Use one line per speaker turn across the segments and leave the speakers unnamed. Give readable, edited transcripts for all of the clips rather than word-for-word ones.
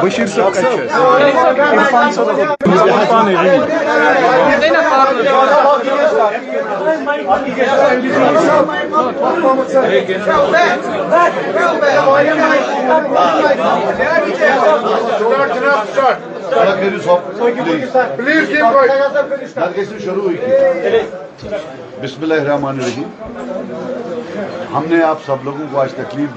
بشیر صاحب
شروع ہوئی بسم اللہ الرحمن الرحیم. ہم نے آپ سب لوگوں کو آج تکلیف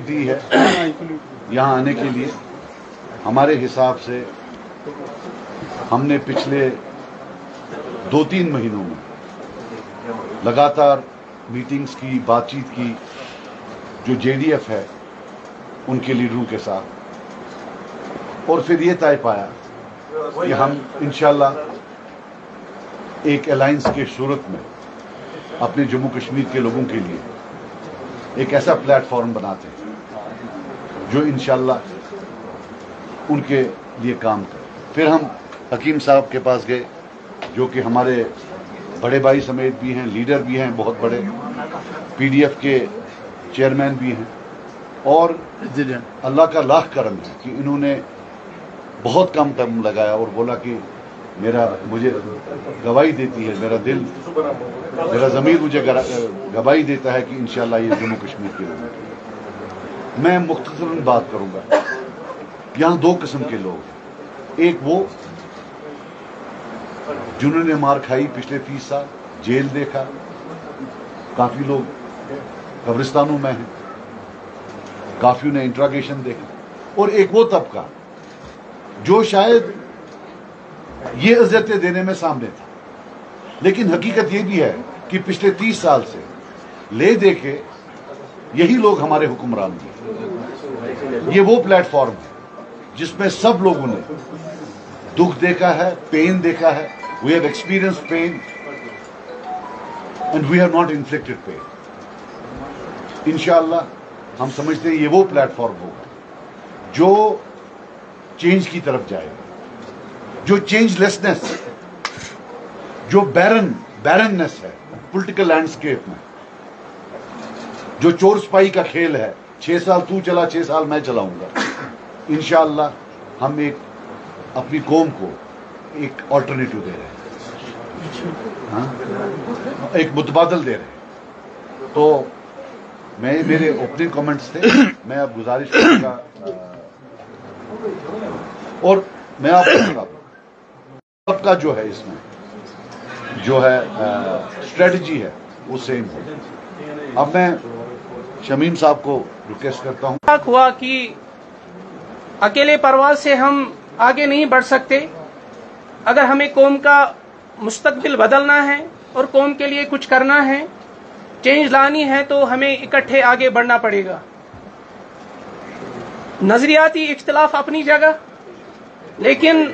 دی ہے یہاں آنے کے لیے. ہمارے حساب سے ہم نے پچھلے 2-3 مہینوں میں لگاتار میٹنگز کی، بات چیت کی جو جے ڈی ایف ہے ان کے لیڈروں کے ساتھ، اور پھر یہ طے پایا کہ ہم انشاءاللہ ایک الائنس کے صورت میں اپنے جموں کشمیر کے لوگوں کے لیے ایک ایسا پلیٹ فارم بناتے ہیں جو انشاءاللہ ان کے لیے کام کرے. پھر ہم حکیم صاحب کے پاس گئے جو کہ ہمارے بڑے بھائی سمیت بھی ہیں، لیڈر بھی ہیں بہت بڑے، پی ڈی ایف کے چیئرمین بھی ہیں، اور اللہ کا لاکھ کرم ہے کہ انہوں نے بہت کم ٹائم لگایا اور بولا کہ مجھے گواہی دیتی ہے، میرا ضمیر مجھے گواہی دیتا ہے کہ انشاءاللہ یہ جموں کشمیر کے لوگ. میں مختصراً بات کروں گا. یہاں 2 قسم کے لوگ ہیں. ایک وہ جنہوں نے مار کھائی، پچھلے 30 سال جیل دیکھا، کافی لوگ قبرستانوں میں ہیں، کافیوں نے انٹراگیشن دیکھا. اور ایک وہ طبقہ جو شاید یہ عزتیں دینے میں سامنے تھا، لیکن حقیقت یہ بھی ہے کہ پچھلے 30 سال سے لے دے کے یہی لوگ ہمارے حکمران ہیں. یہ وہ پلیٹ فارم ہے جس میں سب لوگوں نے دکھ دیکھا ہے، پین دیکھا ہے. We have experience pain and we have not inflicted pain. انشاءاللہ ہم سمجھتے ہیں یہ وہ پلیٹ فارم ہوگا جو چینج کی طرف جائے گا، جو چینج لیسنس، جو بیرننس ہے پولیٹیکل لینڈسکیپ میں، جو چور سپاہی کا کھیل ہے، 6 سال تو چلا 6 سال میں چلاؤں گا. انشاءاللہ ہم اپنی قوم کو ایک آلٹرنیٹو دے رہے ہیں، ایک متبادل دے رہے ہیں. تو میرے اوپننگ کامنٹس تھے. میں اب گزارش کروں گا اور میں آپ کو بتا دوں سب کا جو ہے اس میں جو ہے اسٹریٹجی ہے وہ سیم ہے. اب میں شمیم صاحب کو ریکویسٹ کرتا ہوں.
ہوا کہ اکیلے پرواز سے ہم آگے نہیں بڑھ سکتے. اگر ہمیں قوم کا مستقبل بدلنا ہے اور قوم کے لیے کچھ کرنا ہے، چینج لانی ہے، تو ہمیں اکٹھے آگے بڑھنا پڑے گا. نظریاتی اختلاف اپنی جگہ، لیکن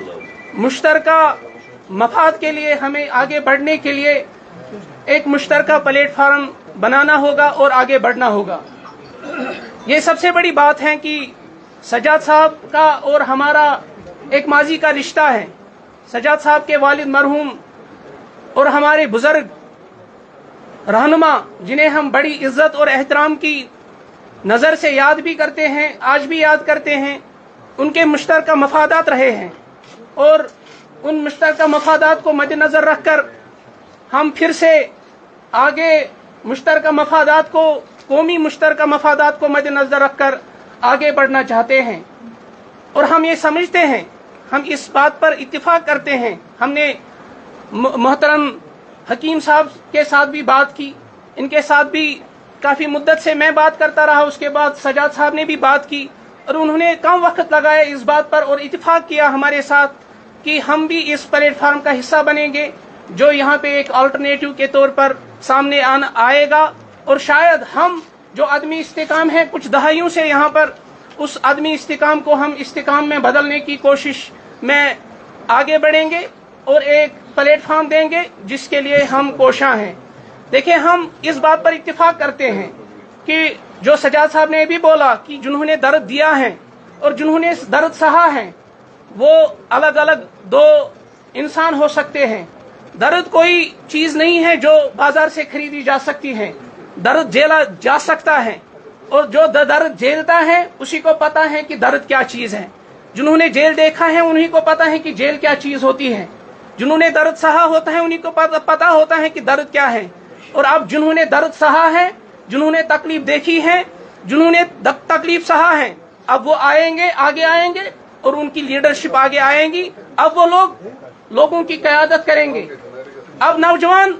مشترکہ مفاد کے لیے ہمیں آگے بڑھنے کے لیے ایک مشترکہ پلیٹ فارم بنانا ہوگا اور آگے بڑھنا ہوگا. یہ سب سے بڑی بات ہے کہ سجاد صاحب کا اور ہمارا एक माजी का रिश्ता है। सजाद साहब के वालिद मरहूम और हमारे बुजुर्ग रहनुमा, जिन्हें हम बड़ी इज्जत और एहतराम की नज़र से याद भी करते हैं, आज भी याद करते हैं, उनके मुश्तरका मफादात रहे हैं और उन मुश्तरका मफादात को मद्देनज़र रखकर हम फिर से आगे मुश्तरका मफादात को, कौमी मुश्तरका मफादात को मद्देनज़र रखकर आगे बढ़ना चाहते हैं। और हम ये समझते हैं, हम इस बात पर इत्तिफाक करते हैं, हमने मोहतरम हकीम साहब के साथ भी बात की, इनके साथ भी काफ़ी मुद्दत से मैं बात करता रहा, उसके बाद सजाद साहब ने भी बात की और उन्होंने कम वक्त लगाया इस बात पर और इत्तिफाक किया हमारे साथ कि हम भी इस प्लेटफार्म का हिस्सा बनेंगे जो यहाँ पे एक अल्टरनेटिव के तौर पर सामने आएगा। और शायद हम जो आदमी इस्तेकाम है कुछ दहाइयों से यहाँ पर, उस आदमी इस्तेकाम को हम इस्तेकाम में बदलने की कोशिश में आगे बढ़ेंगे और एक प्लेटफार्म देंगे जिसके लिए हम कोशां हैं। देखिए, हम इस बात पर इत्तिफाक करते हैं कि जो सजाद साहब ने भी बोला कि जिन्होंने दर्द दिया है और जिन्होंने दर्द सहा है वो अलग अलग दो इंसान हो सकते हैं। दर्द कोई चीज नहीं है जो बाजार से खरीदी जा सकती है, दर्द झेला जा सकता है और जो दर्द झेलता है उसी को पता है कि दर्द क्या चीज है। जिन्होंने जेल देखा है उन्हीं को पता है कि जेल क्या चीज होती है। जिन्होंने दर्द सहा होता है उन्हीं को पता होता है कि दर्द क्या है। और अब जिन्होंने दर्द सहा है, जिन्होंने तकलीफ देखी है, जिन्होंने तकलीफ सहा है, अब वो आएंगे, आगे आएंगे और उनकी लीडरशिप आगे आएंगी। अब वो लोगों की क़यादत करेंगे। अब नौजवान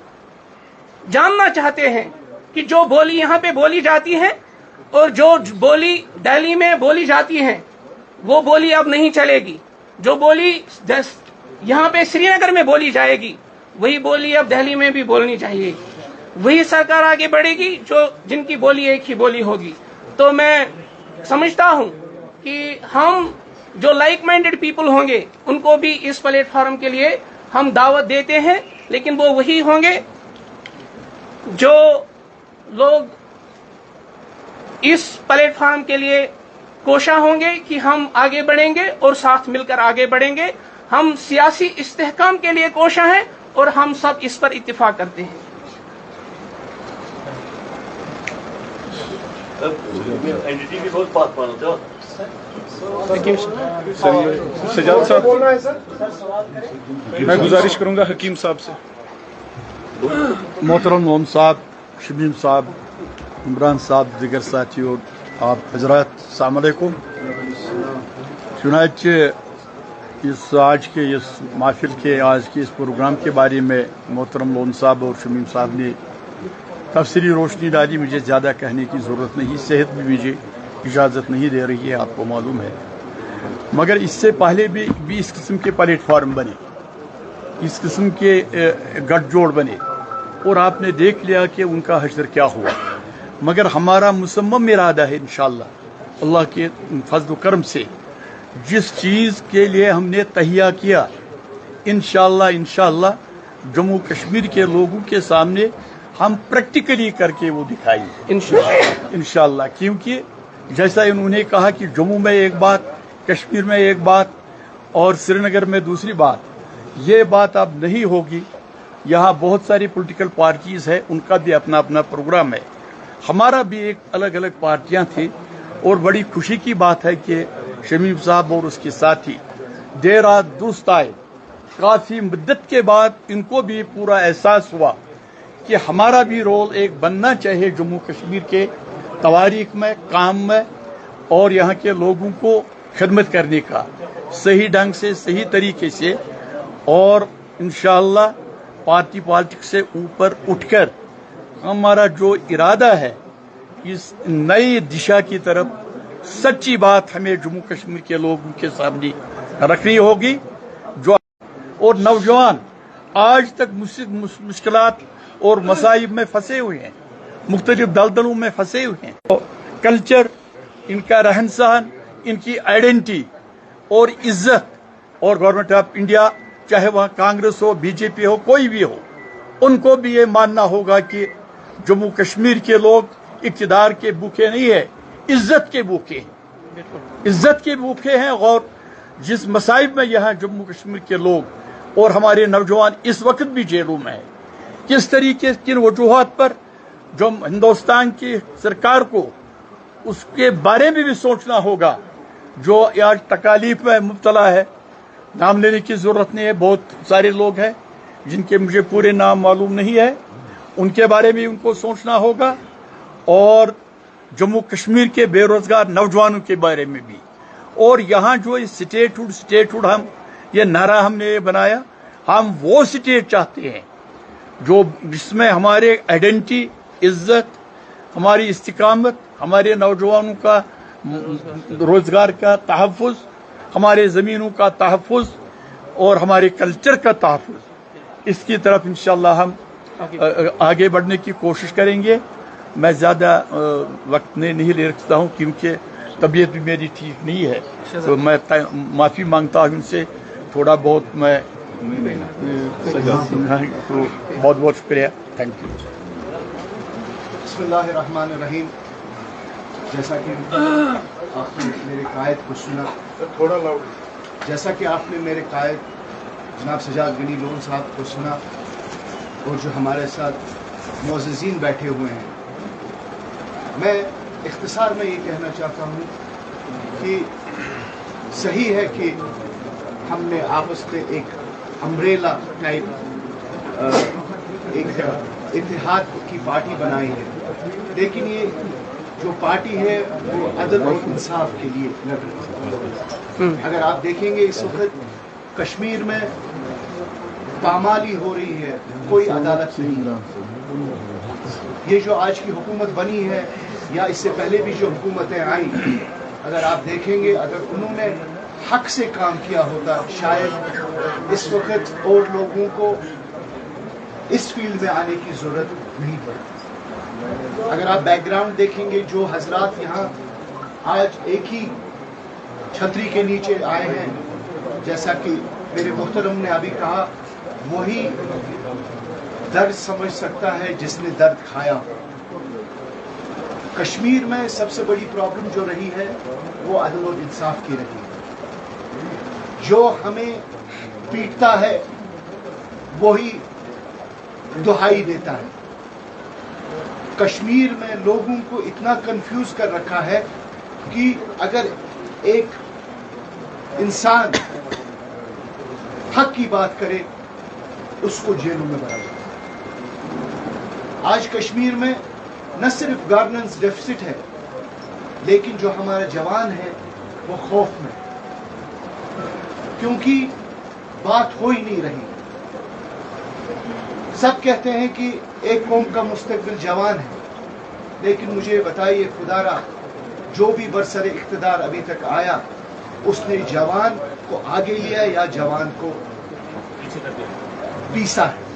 जानना चाहते हैं कि जो बोली यहाँ पे बोली जाती है और जो बोली दिल्ली में बोली जाती है वो बोली अब नहीं चलेगी। जो बोली यहाँ पे श्रीनगर में बोली जाएगी वही बोली अब दिल्ली में भी बोलनी चाहिए। वही सरकार आगे बढ़ेगी जो जिनकी बोली एक ही बोली होगी। तो मैं समझता हूँ कि हम जो लाइक माइंडेड पीपल होंगे उनको भी इस प्लेटफॉर्म के लिए हम दावत देते हैं, लेकिन वो वही होंगे जो लोग इस प्लेटफॉर्म के लिए कोशा होंगे कि हम आगे बढ़ेंगे और साथ मिलकर आगे बढ़ेंगे। हम सियासी इस्तेहकाम के लिए कोशा हैं और हम सब इस पर इत्तिफाक करते हैं।
एनडीटी भी बहुत बात मानते हो।
सजाद साहब, मैं गुजारिश करूंगा हकीम साहब से।
मोहतरम मोहम्मद साहब, शमीम साहब, इमरान साहब, दिगर साथी और आप हजरात, अस्सलाम वालेकुम। चुनाच इस आज के इस महफिल के आज के इस प्रोग्राम के बारे में मोहतरम लोन साहब और शमीम साहब ने तफसीली रोशनी डाली। मुझे ज़्यादा कहने की ज़रूरत नहीं, सेहत भी मुझे इजाज़त नहीं दे रही है, आपको मालूम है। मगर इससे पहले भी इस किस्म के प्लेटफार्म बने, इस किस्म के गठजोड़ बने और आपने देख लिया कि उनका हश्र क्या हुआ। मगर हमारा मुसम्मम इरादा है इंशाअल्लाह अल्लाह के फज़ल करम से जिस चीज़ के लिए हमने तहिया किया इंशाअल्लाह जम्मू कश्मीर के लोगों के सामने हम प्रैक्टिकली करके वो दिखाएंगे इंशाअल्लाह। क्योंकि जैसा इन्होंने कहा कि जम्मू में एक बात, कश्मीर में एक बात और श्रीनगर में दूसरी बात, ये बात अब नहीं होगी। यहाँ बहुत सारी पॉलिटिकल पार्टीज है, उनका भी अपना अपना प्रोग्राम है, हमारा भी एक अलग अलग पार्टियां थी। और बड़ी खुशी की बात है कि शमीम साहब और उसके साथी देर रात दुरुस्त आए। काफ़ी मुद्दत के बाद इनको भी पूरा एहसास हुआ कि हमारा भी रोल एक बनना चाहिए जम्मू कश्मीर के तवारीख में, काम में और यहाँ के लोगों को खिदमत करने का सही ढंग से, सही तरीके से। और इंशाअल्लाह पार्टी पॉलिटिक्स से ऊपर उठकर हमारा जो इरादा है इस नई दिशा की तरफ सच्ची बात हमें जम्मू कश्मीर के लोगों के सामने रखनी होगी। जो और नौजवान आज तक मुश्किलात और मसाइब में फंसे हुए हैं, मुख्तलिफ दलदलों में फंसे हुए हैं। तो कल्चर, इनका रहन सहन, इनकी आइडेंटिटी और इज्जत, और गवर्नमेंट ऑफ इंडिया चाहे वहाँ कांग्रेस हो, बीजेपी हो, कोई भी हो, उनको भी ये मानना होगा कि जम्मू कश्मीर के लोग इक़्तिदार के भूखे नहीं है, इज्जत के भूखे हैं, इज्जत के भूखे हैं। और जिस मसाइब में यहाँ जम्मू कश्मीर के लोग और हमारे नौजवान इस वक्त भी जेलों में है, किस तरीके किन वजूहात पर जो हिंदुस्तान की सरकार को उसके बारे में भी सोचना होगा। जो आज तकालीफ में मुब्तला है, नाम लेने की जरूरत नहीं है, बहुत सारे लोग हैं जिनके मुझे पूरे नाम मालूम नहीं है, उनके बारे में उनको सोचना होगा, और जम्मू कश्मीर के बेरोजगार नौजवानों के बारे में भी। और यहाँ जो स्टेटहुड हम ये नारा हमने बनाया, हम वो स्टेट चाहते हैं जो जिसमें हमारे आइडेंटिटी, इज्जत, हमारी इस्तिकामत, हमारे नौजवानों का रोजगार का तहफ़्फ़ुज़, हमारे ज़मीनों का तहफ़्फ़ुज़ और हमारे कल्चर का तहफ़्फ़ुज़, इसकी तरफ इंशाअल्लाह हम आगे बढ़ने की कोशिश करेंगे। मैं ज़्यादा वक्त नहीं ले रखता हूँ क्योंकि तबीयत भी मेरी ठीक नहीं है, तो मैं माफ़ी मांगता हूँ उनसे। थोड़ा बहुत मैं तो बहुत बहुत शुक्रिया, थैंक यू।
बिस्मिल्लाहिर्रहमानिर्रहीम। जैसा कि आपने मेरे कायद को सुना,
थोड़ा लाउड।
जैसा कि आपने मेरे कायद जनाब सजाद गनी लोन साहब को सुना, और जो हमारे साथ मुअज़्ज़िज़ीन बैठे हुए हैं, मैं इख्तिसार में ये कहना चाहता हूँ कि सही है कि हमने आपस में एक अम्ब्रेला टाइप एक इत्तेहाद की पार्टी बनाई है, लेकिन ये जो पार्टी है वो अदल और इंसाफ के लिए लड़ रही है। अगर आप देखेंगे इस वक्त कश्मीर में पामाली हो रही है, कोई अदालत नहीं। ये जो आज की हुकूमत बनी है या इससे पहले भी जो हुकूमतें आई, अगर आप देखेंगे, अगर उन्होंने हक से काम किया होता, शायद इस वक्त और लोगों को इस फील्ड में आने की जरूरत नहीं पड़ती। अगर आप बैकग्राउंड देखेंगे, जो हजरात यहाँ आज एक ही छतरी के नीचे आए हैं, जैसा कि मेरे मुहतरम ने अभी कहा, वही दर्द समझ सकता है जिसने दर्द खाया। कश्मीर में सबसे बड़ी प्रॉब्लम जो रही है वो अदल और इंसाफ की रही है। जो हमें पीटता है वही दुहाई देता है। कश्मीर में लोगों को इतना कंफ्यूज कर रखा है कि अगर एक इंसान हक की बात करे उसको जेलों में भरा जाए। आज कश्मीर में न सिर्फ गवर्नेंस डेफिसिट है, लेकिन जो हमारे जवान हैं वो खौफ में, क्योंकि बात हो ही नहीं रही। सब कहते हैं कि एक कौम का मुस्तकबिल जवान है, लेकिन मुझे बताइए खुदारा, जो भी बरसर इख्तिदार अभी तक आया, उसने जवान को आगे लिया या जवान को पीसा है।